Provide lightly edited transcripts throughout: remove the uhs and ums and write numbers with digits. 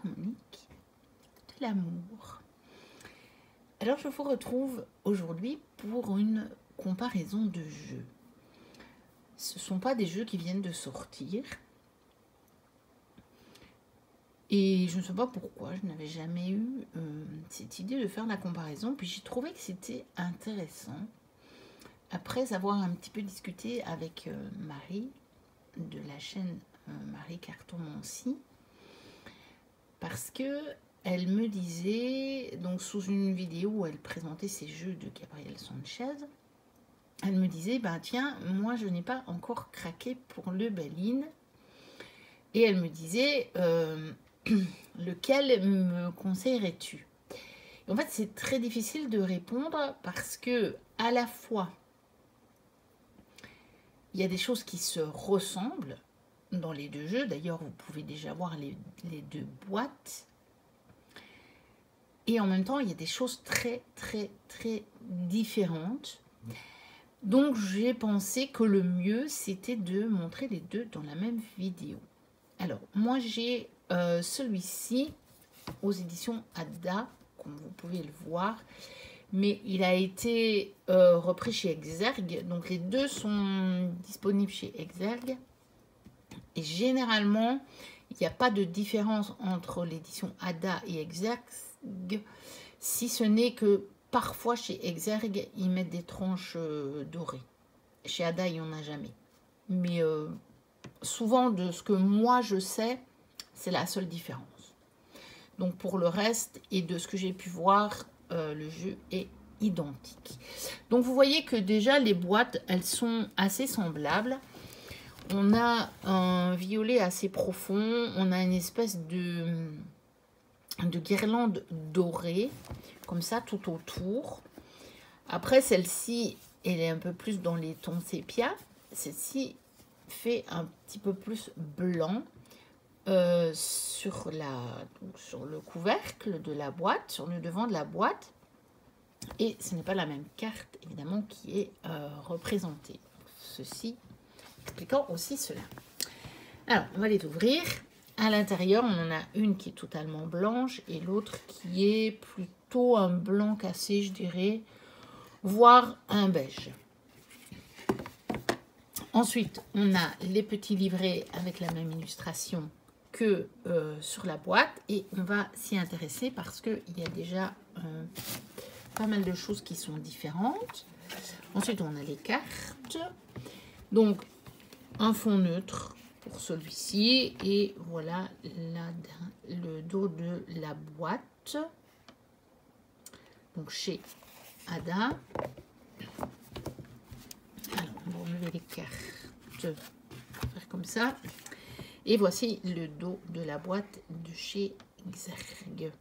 harmonique de l'amour. Alors je vous retrouve aujourd'hui pour une comparaison de jeux. Ce ne sont pas des jeux qui viennent de sortir. Et je ne sais pas pourquoi, je n'avais jamais eu cette idée de faire la comparaison. Puis j'ai trouvé que c'était intéressant. Après avoir un petit peu discuté avec Marie de la chaîne Marie Cartomancie, parce que elle me disait, donc sous une vidéo où elle présentait ses jeux de Gabriel Sanchez, elle me disait, ben tiens, moi je n'ai pas encore craqué pour le Bell-in. Et elle me disait, lequel me conseillerais-tu? En fait, c'est très difficile de répondre parce que à la fois, il y a des choses qui se ressemblent dans les deux jeux. D'ailleurs, vous pouvez déjà voir les deux boîtes. Et en même temps, il y a des choses très, très, très différentes. Donc, j'ai pensé que le mieux, c'était de montrer les deux dans la même vidéo. Alors, moi, j'ai celui-ci aux éditions Ada, comme vous pouvez le voir. Mais il a été repris chez Exergue. Donc, les deux sont disponibles chez Exergue. Et généralement, il n'y a pas de différence entre l'édition Ada et Exergue, si ce n'est que parfois chez Exergue, ils mettent des tranches dorées. Chez Ada, il n'y en a jamais. Mais souvent, de ce que moi je sais, c'est la seule différence. Donc pour le reste, et de ce que j'ai pu voir, le jeu est identique. Donc vous voyez que déjà les boîtes, elles sont assez semblables. On a un violet assez profond, on a une espèce de guirlande dorée, comme ça, tout autour. Après, celle-ci, elle est un peu plus dans les tons sépia. Celle-ci fait un petit peu plus blanc sur le couvercle de la boîte, sur le devant de la boîte. Et ce n'est pas la même carte, évidemment, qui est représentée. Ceci expliquant aussi cela. Alors, on va les ouvrir. À l'intérieur, on en a une qui est totalement blanche et l'autre qui est plutôt un blanc cassé, je dirais, voire un beige. Ensuite, on a les petits livrets avec la même illustration que sur la boîte et on va s'y intéresser parce qu'il y a déjà pas mal de choses qui sont différentes. Ensuite, on a les cartes. Donc, un fond neutre pour celui-ci et voilà le dos de la boîte. Donc, chez Ada. Alors, on va enlever les cartes. Faire comme ça. Et voici le dos de la boîte de chez Exergue.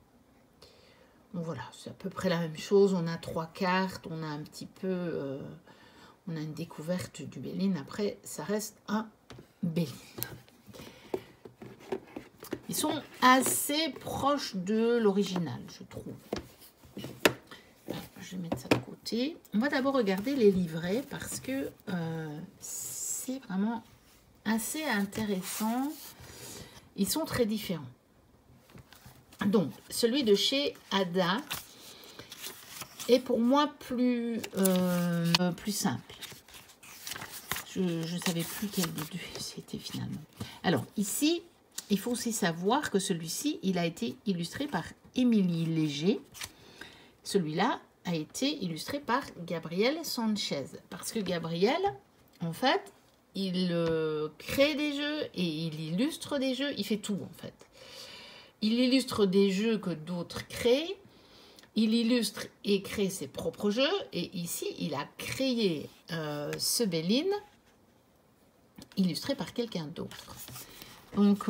Donc voilà, c'est à peu près la même chose. On a 3 cartes, on a un petit peu, on a une découverte du Bell-in. Après, ça reste un Bell-in. Ils sont assez proches de l'original, je trouve. Alors, je vais mettre ça de côté. On va d'abord regarder les livrets parce que c'est vraiment assez intéressant. Ils sont très différents. Donc, celui de chez Ada est pour moi plus simple. Je ne savais plus quel des deux c'était finalement. Alors, ici, il faut aussi savoir que celui-ci, il a été illustré par Émilie Léger. Celui-là a été illustré par Gabriel Sanchez. Parce que Gabriel, en fait, il crée des jeux et il illustre des jeux. Il fait tout, en fait. Il illustre des jeux que d'autres créent. Il illustre et crée ses propres jeux. Et ici, il a créé ce Bell-in illustré par quelqu'un d'autre. Donc,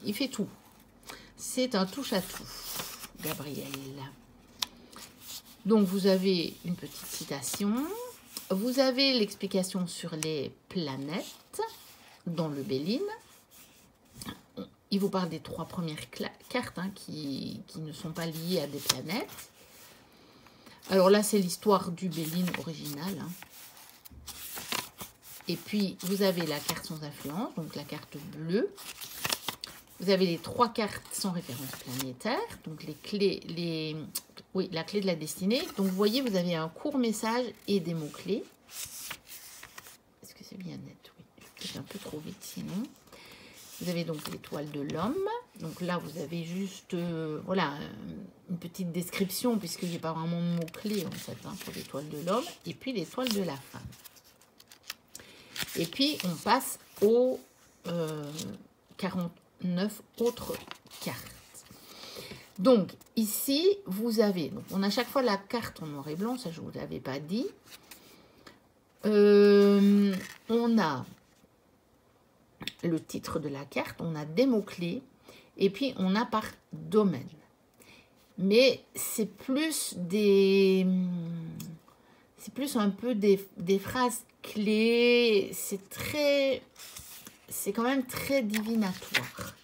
il fait tout. C'est un touche-à-tout, Gabriel. Donc, vous avez une petite citation. Vous avez l'explication sur les planètes dans le Bell-in. Il vous parle des 3 premières cartes qui ne sont pas liées à des planètes. Alors là, c'est l'histoire du Bell-in original. Et puis, vous avez la carte sans influence, donc la carte bleue. Vous avez les 3 cartes sans référence planétaire, donc les clés, oui, la clé de la destinée. Donc vous voyez, vous avez un court message et des mots-clés. Est-ce que c'est bien net? Oui, je vais peut-être un peu trop vite sinon. Vous avez donc l'étoile de l'homme. Donc là, vous avez juste voilà, une petite description, puisqu'il n'y a pas vraiment de mots-clés en fait, hein, pour l'étoile de l'homme. Et puis l'étoile de la femme. Et puis, on passe aux 49 autres cartes. Donc, ici, vous avez... Donc, on a chaque fois la carte en noir et blanc, ça je ne vous l'avais pas dit. On a le titre de la carte, on a des mots-clés, et puis on a par domaine. Mais c'est plus des... C'est plus un peu des phrases clés, c'est quand même très divinatoire.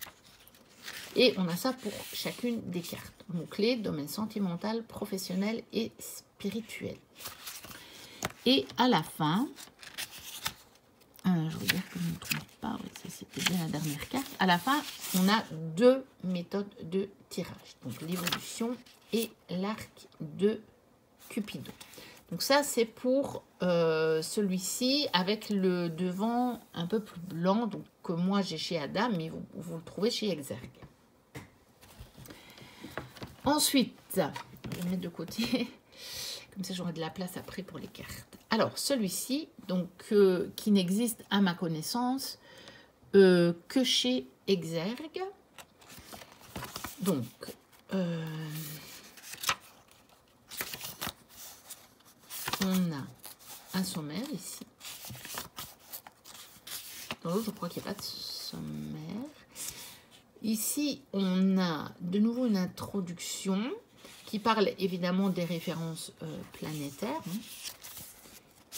Et on a ça pour chacune des cartes. Mots-clés, domaine sentimental, professionnel et spirituel. Et à la fin, je regarde que je ne me trompe pas, oui, c'était bien la dernière carte. À la fin, on a 2 méthodes de tirage. Donc l'évolution et l'arc de Cupidon. Donc ça, c'est pour celui-ci avec le devant un peu plus blanc, donc que moi j'ai chez Adam, mais vous le trouvez chez Exergue. Ensuite, je vais le mettre de côté, comme ça j'aurai de la place après pour les cartes. Alors, celui-ci, donc qui n'existe à ma connaissance que chez Exergue. Donc, on a un sommaire ici. Dans l'autre, je crois qu'il n'y a pas de sommaire. Ici, on a de nouveau une introduction qui parle évidemment des références planétaires.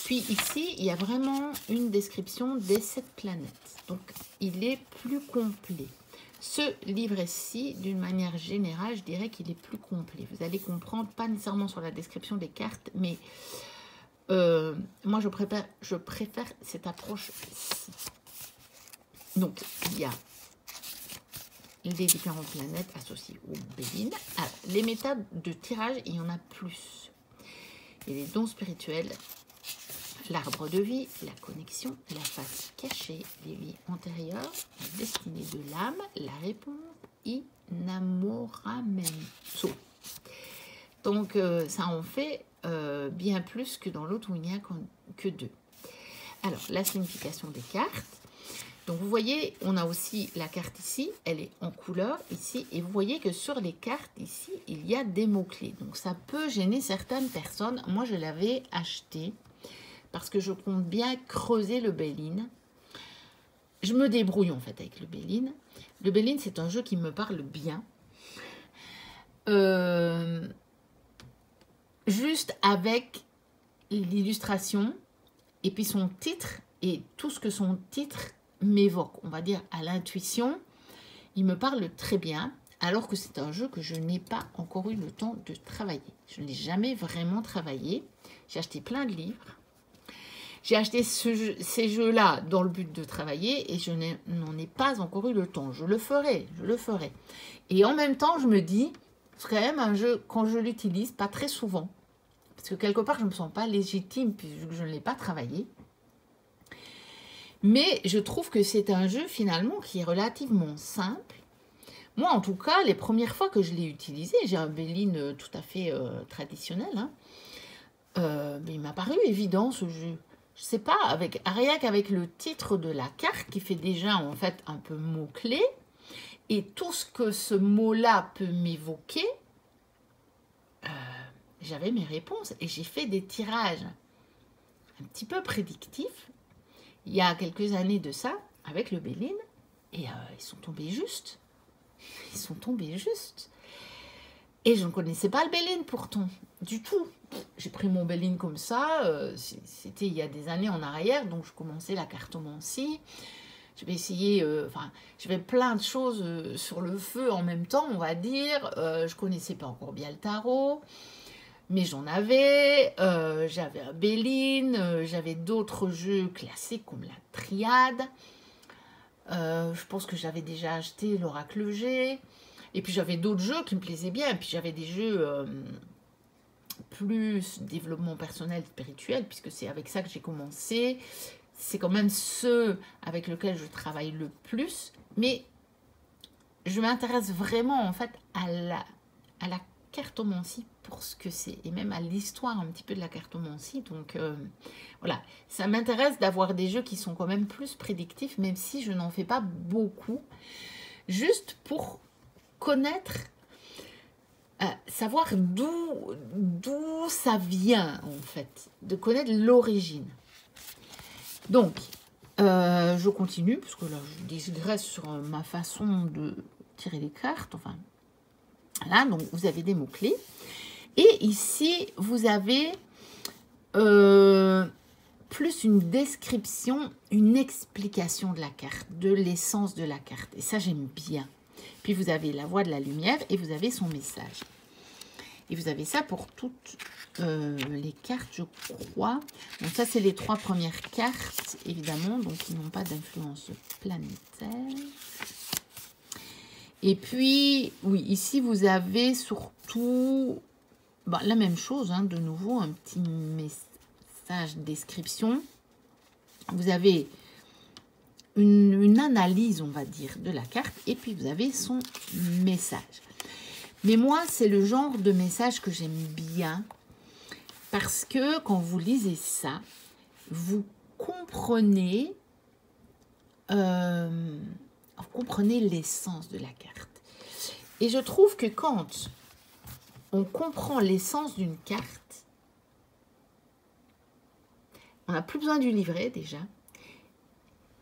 Puis ici, il y a vraiment une description des 7 planètes. Donc, il est plus complet. Ce livre-ci, d'une manière générale, je dirais qu'il est plus complet. Vous allez comprendre, pas nécessairement sur la description des cartes, mais moi, je préfère cette approche-ci. Donc, il y a les différentes planètes associées aux Bélines. Alors, les méthodes de tirage, il y en a plus. Il y a les dons spirituels, l'arbre de vie, la connexion, la face cachée, les vies antérieures, la destinée de l'âme, la réponse innamoramento. Donc, ça en fait bien plus que dans l'autre où il n'y a que 2. Alors, la signification des cartes. Donc, vous voyez, on a aussi la carte ici, elle est en couleur ici, et vous voyez que sur les cartes ici, il y a des mots-clés. Donc, ça peut gêner certaines personnes. Moi, je l'avais acheté parce que je compte bien creuser le Béline. Je me débrouille en fait avec le Béline. Le Béline, c'est un jeu qui me parle bien. Juste avec l'illustration et puis son titre et tout ce que son titre m'évoque, on va dire à l'intuition, il me parle très bien, alors que c'est un jeu que je n'ai pas encore eu le temps de travailler. Je n'ai jamais vraiment travaillé. J'ai acheté plein de livres. J'ai acheté ces jeux-là dans le but de travailler et je n'en ai pas encore eu le temps. Je le ferai. Et en même temps, je me dis, c'est quand même un jeu, quand je l'utilise, pas très souvent, parce que quelque part, je ne me sens pas légitime puisque je ne l'ai pas travaillé. Mais je trouve que c'est un jeu finalement qui est relativement simple. Moi, en tout cas, les premières fois que je l'ai utilisé, j'ai un Béline tout à fait traditionnel, hein, mais il m'a paru évident ce jeu. Je sais pas, rien qu'avec le titre de la carte qui fait déjà en fait un peu mot-clé, et tout ce que ce mot-là peut m'évoquer, j'avais mes réponses et j'ai fait des tirages un petit peu prédictifs il y a quelques années de ça avec le Béline et ils sont tombés justes. Ils sont tombés justes. Et je ne connaissais pas le Béline pourtant, du tout. J'ai pris mon Béline comme ça, c'était il y a des années en arrière, donc je commençais la cartomancie. Je vais essayer, j'avais plein de choses sur le feu en même temps, on va dire. Je ne connaissais pas encore bien le tarot, mais j'en avais. J'avais un Béline, j'avais d'autres jeux classiques comme la triade. Je pense que j'avais déjà acheté l'Oracle G. Et puis j'avais d'autres jeux qui me plaisaient bien. Et puis j'avais des jeux plus développement personnel, spirituel, puisque c'est avec ça que j'ai commencé. C'est quand même ceux avec lesquels je travaille le plus. Mais je m'intéresse vraiment en fait à la cartomancie pour ce que c'est. Et même à l'histoire un petit peu de la cartomancie. Donc voilà, ça m'intéresse d'avoir des jeux qui sont quand même plus prédictifs, même si je n'en fais pas beaucoup. Juste pour connaître, savoir d'où ça vient en fait, de connaître l'origine. Donc, je continue, parce que là, je digresse sur ma façon de tirer les cartes. Enfin, là, donc vous avez des mots-clés. Et ici, vous avez plus une description, une explication de la carte, de l'essence de la carte. Et ça, j'aime bien. Puis vous avez la voix de la lumière et vous avez son message. Et vous avez ça pour toutes les cartes, je crois. Donc ça, c'est les 3 premières cartes, évidemment, donc qui n'ont pas d'influence planétaire. Et puis, oui, ici, vous avez surtout la même chose, hein, de nouveau, un petit message description. Vous avez une analyse, on va dire, de la carte, et puis vous avez son message. Mais moi, c'est le genre de message que j'aime bien, parce que quand vous lisez ça, vous comprenez l'essence de la carte. Et je trouve que quand on comprend l'essence d'une carte, on n'a plus besoin du livret déjà,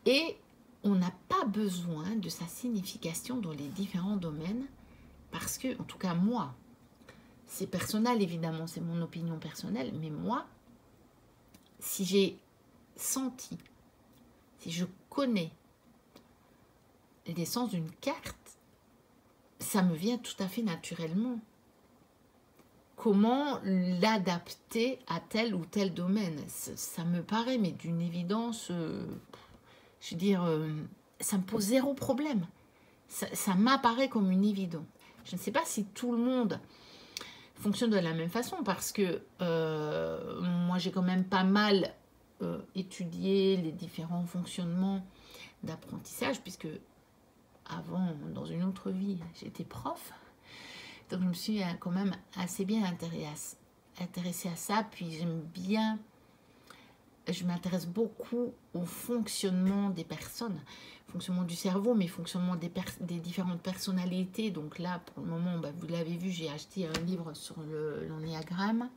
et on n'a pas besoin de sa signification dans les différents domaines, parce que, en tout cas moi, c'est personnel évidemment, c'est mon opinion personnelle, mais moi, si j'ai senti, si je connais l'essence d'une carte, ça me vient tout à fait naturellement. Comment l'adapter à tel ou tel domaine? Ça me paraît, mais d'une évidence, je veux dire, ça me pose zéro problème. Ça m'apparaît comme une évidence. Je ne sais pas si tout le monde fonctionne de la même façon, parce que moi, j'ai quand même pas mal étudié les différents fonctionnements d'apprentissage, puisque avant, dans une autre vie, j'étais prof. Donc, je me suis quand même assez bien intéressée à ça. Puis, je m'intéresse beaucoup au fonctionnement des personnes, fonctionnement du cerveau, mais fonctionnement des différentes personnalités. Donc là, pour le moment, vous l'avez vu, j'ai acheté un livre sur l'ennéagramme.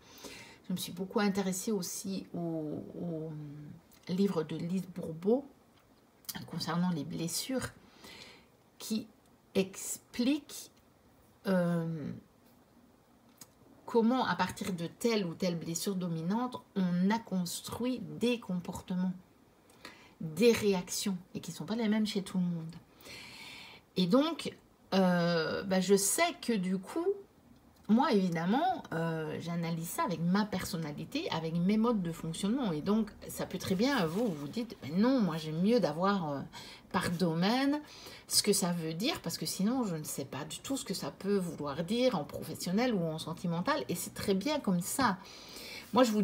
Je me suis beaucoup intéressée aussi au livre de Lise Bourbeau concernant les blessures, qui explique comment, à partir de telle ou telle blessure dominante, on a construit des comportements, des réactions, et qui ne sont pas les mêmes chez tout le monde. Et donc, je sais que du coup, moi, évidemment, j'analyse ça avec ma personnalité, avec mes modes de fonctionnement. Et donc, ça peut très bien, vous dites, non, moi, j'aime mieux d'avoir par domaine ce que ça veut dire, parce que sinon, je ne sais pas du tout ce que ça peut vouloir dire en professionnel ou en sentimental. Et c'est très bien comme ça. Moi, je vous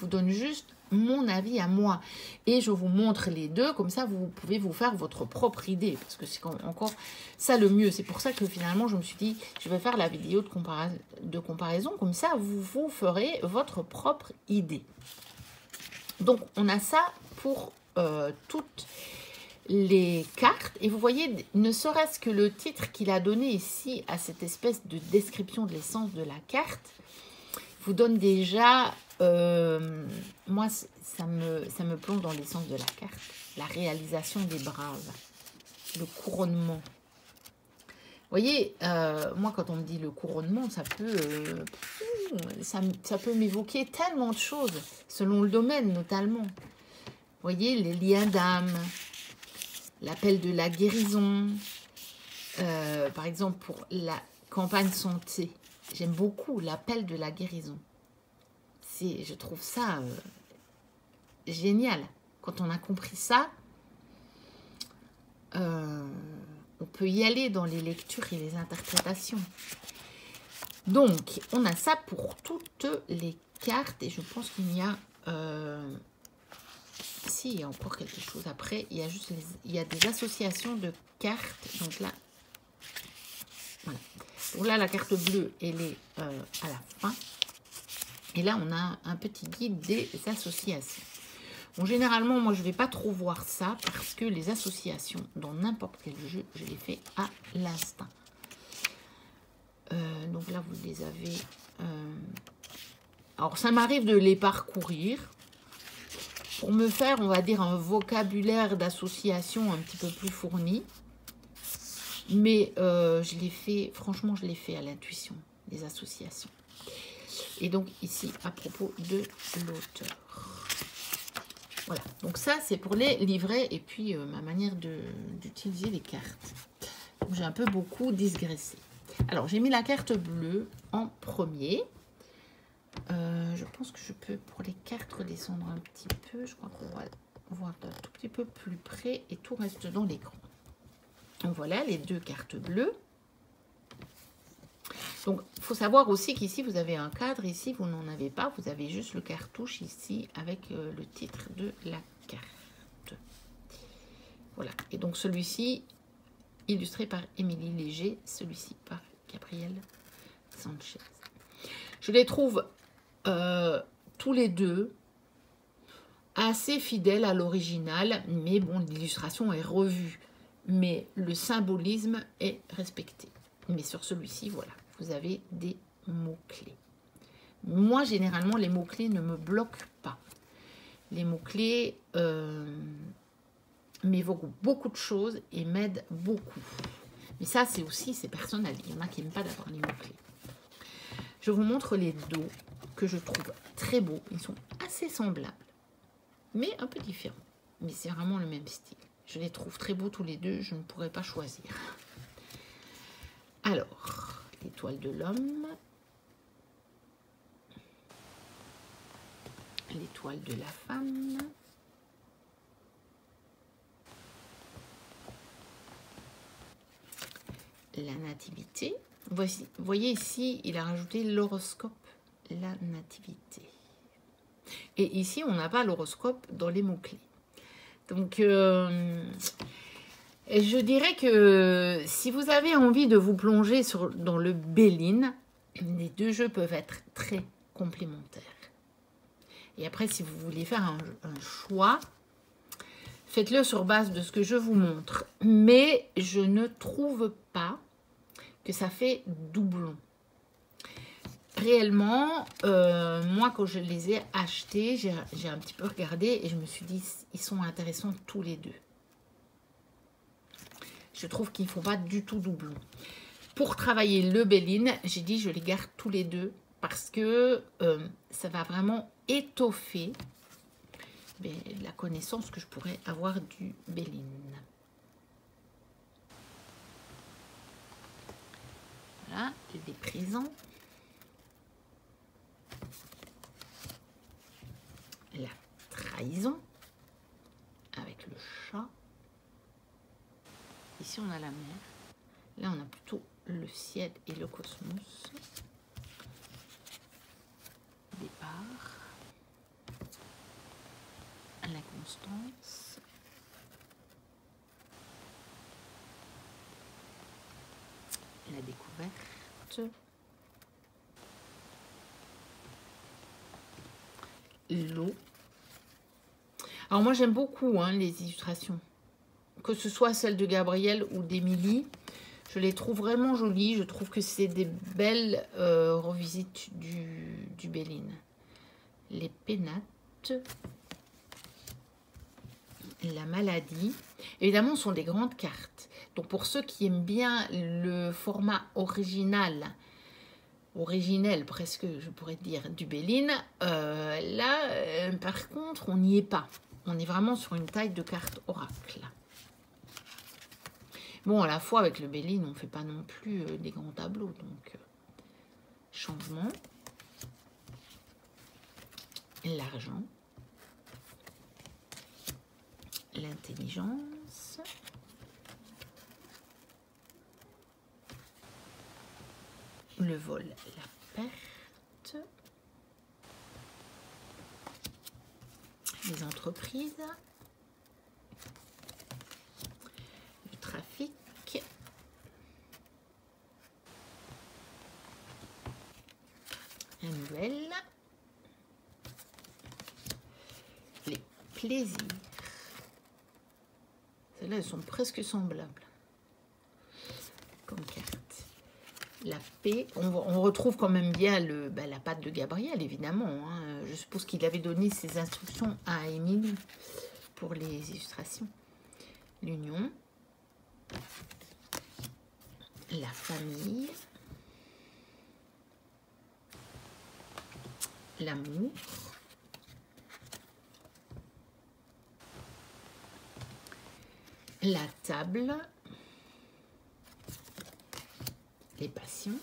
donne juste mon avis à moi. Et je vous montre les deux, comme ça, vous pouvez vous faire votre propre idée. Parce que c'est encore ça le mieux. C'est pour ça que finalement, je me suis dit, je vais faire la vidéo de comparaison. Comme ça, vous ferez votre propre idée. Donc, on a ça pour toutes les cartes. Et vous voyez, ne serait-ce que le titre qu'il a donné ici à cette espèce de description de l'essence de la carte, vous donne déjà, moi, ça me plonge dans l'essence de la carte. La réalisation des braves, le couronnement. Vous voyez, moi, quand on me dit le couronnement, ça peut m'évoquer tellement de choses, selon le domaine notamment. Vous voyez, les liens d'âme, l'appel de la guérison, par exemple, pour la campagne santé. J'aime beaucoup l'appel de la guérison. Je trouve ça génial. Quand on a compris ça, on peut y aller dans les lectures et les interprétations. Donc, on a ça pour toutes les cartes. Et je pense qu'il y a... si, il y a encore quelque chose. Après, il y a juste il y a des associations de cartes. Donc là, voilà. Donc là, la carte bleue, elle est à la fin. Et là, on a un petit guide des associations. Bon, généralement, moi, je ne vais pas trop voir ça parce que les associations, dans n'importe quel jeu, je les fais à l'instinct. Donc là, vous les avez... Alors, ça m'arrive de les parcourir pour me faire, on va dire, un vocabulaire d'association un petit peu plus fourni. Mais je l'ai fait, franchement, je l'ai fait à l'intuition, les associations. Et donc, ici, à propos de l'auteur. Voilà, donc ça, c'est pour les livrets et puis ma manière d'utiliser les cartes. J'ai un peu beaucoup digressé. Alors, j'ai mis la carte bleue en premier. Je pense que je peux, pour les cartes, redescendre un petit peu. Je crois qu'on va voir un tout petit peu plus près et tout reste dans l'écran. Donc, voilà les deux cartes bleues. Donc, il faut savoir aussi qu'ici, vous avez un cadre. Ici, vous n'en avez pas. Vous avez juste le cartouche ici avec le titre de la carte. Voilà. Et donc, celui-ci, illustré par Émilie Léger. Celui-ci par Gabrielle Sanchez. Je les trouve tous les deux assez fidèles à l'original. Mais bon, l'illustration est revue. Mais le symbolisme est respecté. Mais sur celui-ci, voilà. Vous avez des mots-clés. Moi, généralement, les mots-clés ne me bloquent pas. Les mots-clés m'évoquent beaucoup de choses et m'aident beaucoup. Mais ça, c'est aussi, c'est personnel. Il y en a qui n'aiment pas d'avoir les mots-clés. Je vous montre les dos que je trouve très beaux. Ils sont assez semblables, mais un peu différents. Mais c'est vraiment le même style. Je les trouve très beaux tous les deux. Je ne pourrais pas choisir. Alors... l'étoile de l'homme, l'étoile de la femme, la nativité. Voici, vous voyez ici, il a rajouté l'horoscope, la nativité. Et ici, on n'a pas l'horoscope dans les mots-clés. Donc, je dirais que si vous avez envie de vous plonger dans le Béline, les deux jeux peuvent être très complémentaires. Et après, si vous voulez faire un choix, faites-le sur base de ce que je vous montre. Mais je ne trouve pas que ça fait doublon. Réellement, moi, quand je les ai achetés, j'ai un petit peu regardé et je me suis dit, ils sont intéressants tous les deux. Je trouve qu'ils ne font pas du tout doublon. Pour travailler le Béline, j'ai dit je les garde tous les deux parce que ça va vraiment étoffer la connaissance que je pourrais avoir du Béline. Voilà, les présents. La trahison avec le chat. Ici, on a la mer. Là, on a plutôt le ciel et le cosmos. Départ. L'inconstance. La découverte. L'eau. Alors, moi, j'aime beaucoup les illustrations. Que ce soit celle de Gabrielle ou d'Émilie, je les trouve vraiment jolies. Je trouve que c'est des belles revisites du Béline. Les pénates. La maladie. Évidemment, ce sont des grandes cartes. Donc, pour ceux qui aiment bien le format original presque, je pourrais dire, du Béline, là, par contre, on n'y est pas. On est vraiment sur une taille de carte oracle. Bon, à la fois, avec le Béline, on ne fait pas non plus des grands tableaux. Donc, changement. L'argent. L'intelligence. le vol, la perte, les entreprises, le trafic, la nouvelle, les plaisirs. Celles-là, elles sont presque semblables comme carte. La paix, on retrouve quand même bien la patte de Gabriel, évidemment. Hein. Je suppose qu'il avait donné ses instructions à Émilie pour les illustrations. L'union, la famille, l'amour, la table, les passions.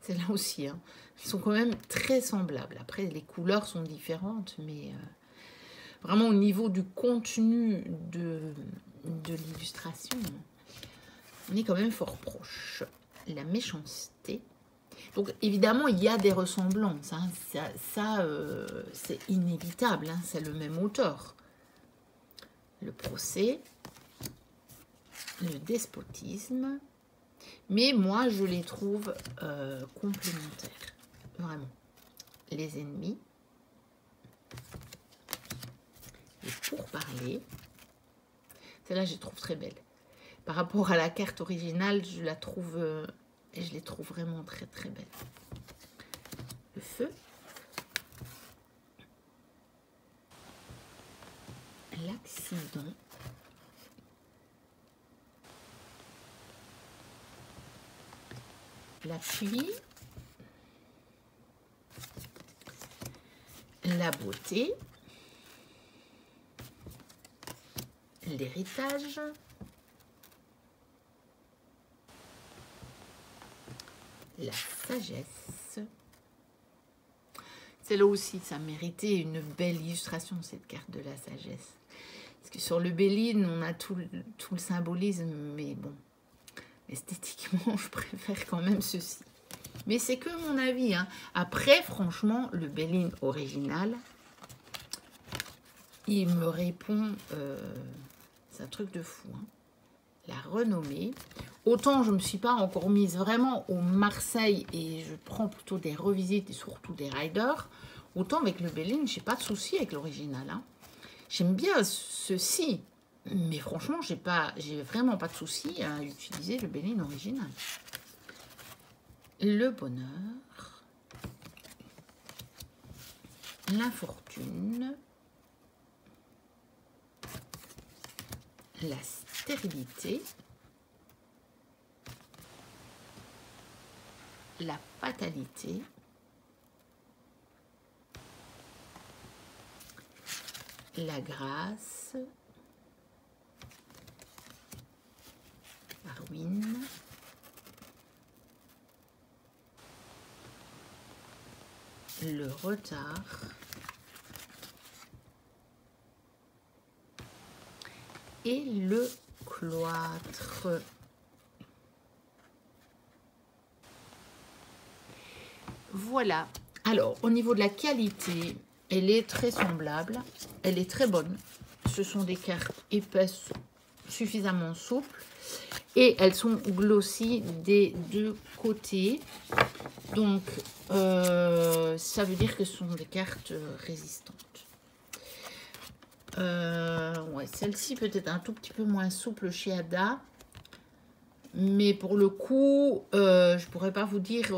C'est là aussi, hein. Ils sont quand même très semblables. Après, les couleurs sont différentes, mais vraiment au niveau du contenu de l'illustration, on est quand même fort proche. La méchanceté. Donc, évidemment, il y a des ressemblances. Hein. Ça c'est inévitable. Hein. C'est le même auteur. Le procès. Le despotisme. Mais moi, je les trouve complémentaires. Vraiment. Les ennemis. Les pourparlers. Celle-là, je les trouve très belle. Par rapport à la carte originale, je la trouve... et je les trouve vraiment très très belles. Le feu. L'accident. La pluie. La beauté. L'héritage. La sagesse. Celle-là aussi, ça méritait une belle illustration, cette carte de la sagesse. Parce que sur le Béline, on a tout le symbolisme, mais bon, esthétiquement, je préfère quand même ceci. Mais c'est que mon avis. Hein. Après, franchement, le Béline original, il me répond, c'est un truc de fou. Hein. La renommée. Autant je ne me suis pas encore mise vraiment au Marseille et je prends plutôt des revisites et surtout des riders. Autant avec le Béline, je n'ai pas de souci avec l'original. Hein. J'aime bien ceci, mais franchement, j'ai vraiment pas de souci à utiliser le Béline original. Le bonheur. L'infortune. La stérilité. La fatalité. La grâce. La ruine. Le retard. Et le cloître. Voilà. Alors, au niveau de la qualité, elle est très semblable. Elle est très bonne. Ce sont des cartes épaisses, suffisamment souples. Et elles sont glossy des deux côtés. Donc, ça veut dire que ce sont des cartes résistantes. Ouais, celle-ci peut-être un tout petit peu moins souple chez Ada. Mais pour le coup, je pourrais pas vous dire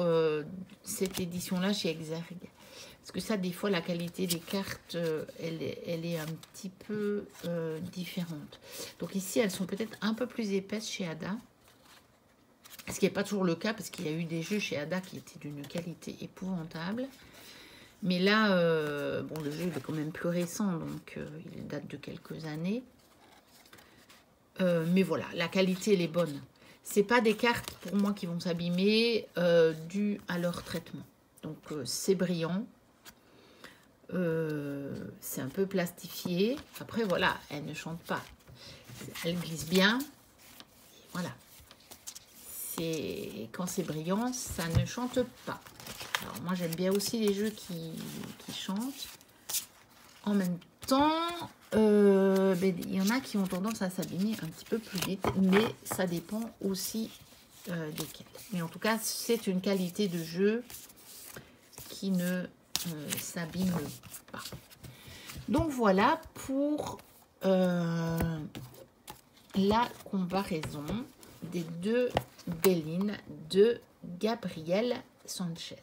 cette édition-là chez Exergue. Parce que ça, des fois, la qualité des cartes, elle est un petit peu différente. Donc ici, elles sont peut-être un peu plus épaisses chez Ada. Ce qui n'est pas toujours le cas, parce qu'il y a eu des jeux chez Ada qui étaient d'une qualité épouvantable. Mais là, bon, le jeu il est quand même plus récent, donc il date de quelques années. Mais voilà, la qualité, elle est bonne. C'est pas des cartes, pour moi, qui vont s'abîmer dû à leur traitement. Donc, c'est brillant. C'est un peu plastifié. Après, voilà, elle ne chante pas. Elle glisse bien. Voilà. quand c'est brillant, ça ne chante pas. Alors moi j'aime bien aussi les jeux qui chantent. En même temps, il y en a qui ont tendance à s'abîmer un petit peu plus vite, mais ça dépend aussi desquels. Mais en tout cas, c'est une qualité de jeu qui ne s'abîme pas. Donc voilà pour la comparaison des deux Bellines de Gabriel Sanchez.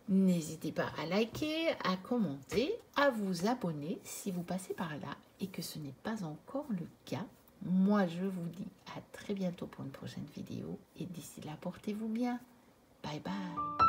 N'hésitez pas à liker, à commenter, à vous abonner si vous passez par là et que ce n'est pas encore le cas. Moi, je vous dis à très bientôt pour une prochaine vidéo et d'ici là, portez-vous bien. Bye bye.